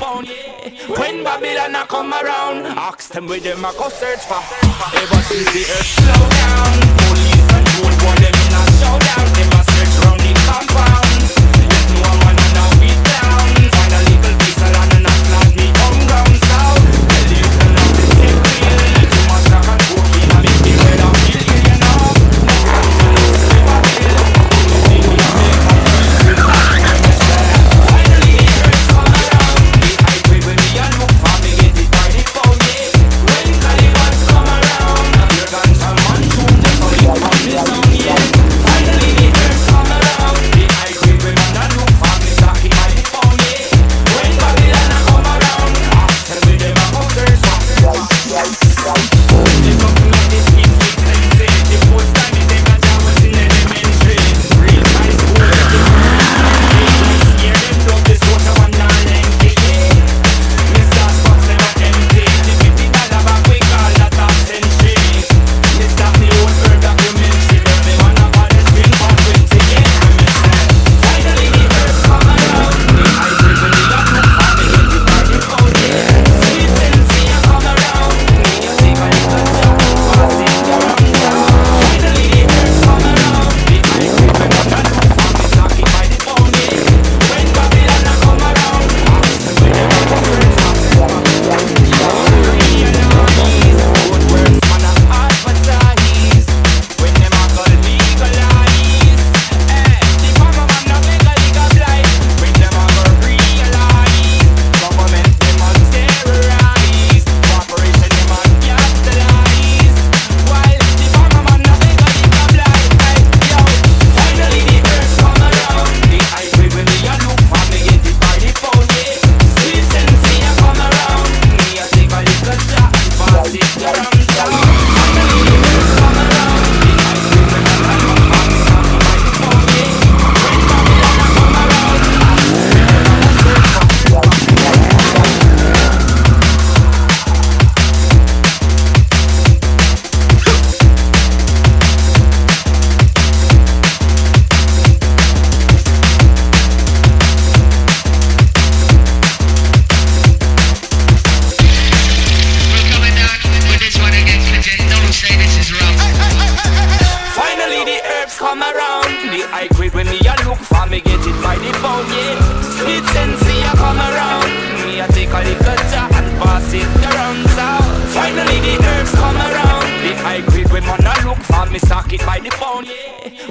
phone, yeah. When Babylon a come around, ask them where them a go search for. Ever since the earth slow down, police and road boy them in a showdown. Them a search round the compound, yet no one a now beat down. Find a little piece of land and act like me come down south. Tell you the love is get real. Too much rock and cocaine and make the weather feel ill, you know.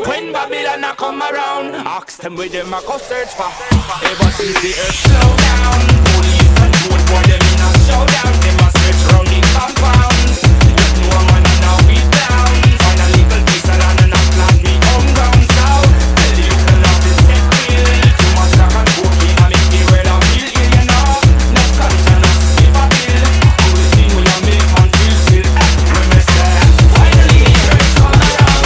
When Babylon a come around, ask them where them a go search for. Ever since the earth slow down, police and road boy them in a showdown. Them a search round the compound, yet no one a now beat down. Find a little piece of land and act like me come down south. Tell you the love is get real. Too much rock and cocaine and make the weather feel ill, you know. No conscience, give a bill. All the thing we a make man feel still. When me say, finally the earth come around.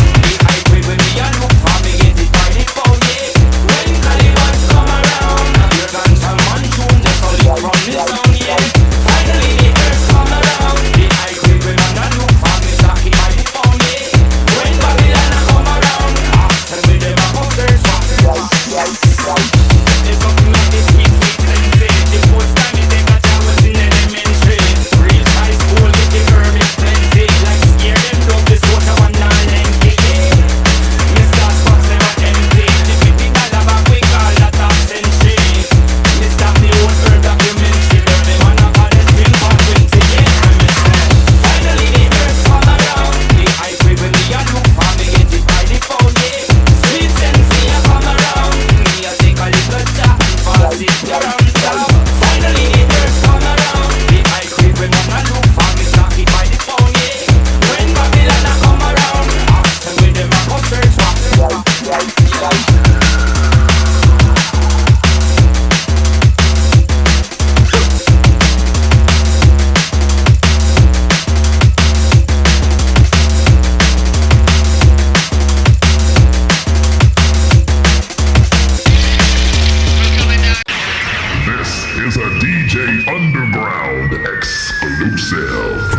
When me a look for me get it by the phone, yeah. When Caliban come around, your guns and man tune just all it from the sound, yeah. Finally the earth come around, the high grade when man a look for me stock it by the phone, yeah. When Babylon a come around, after me them a go search for. There's something like this sweet sensei. The first time me take a job was in elementary. Real high school get the herb is plenty. Like scare them down this water one now lengthy, yeah. Mr. Spots never empty. The $50 back we call that absentee. Mr. the old herb documentary. Burn them on a college film for 20 years. And me say, finally the earth come around. The high grade when me a look for me get it by the phone, yeah. Sweet sensei a come around. Me a take a little chat and pass it around town. Finally the earth come around. The high grade when man a look for me stock it by the phone, yeah. When Babylon a come around, ask them where them a go search for. This is a DJ Underground exclusive.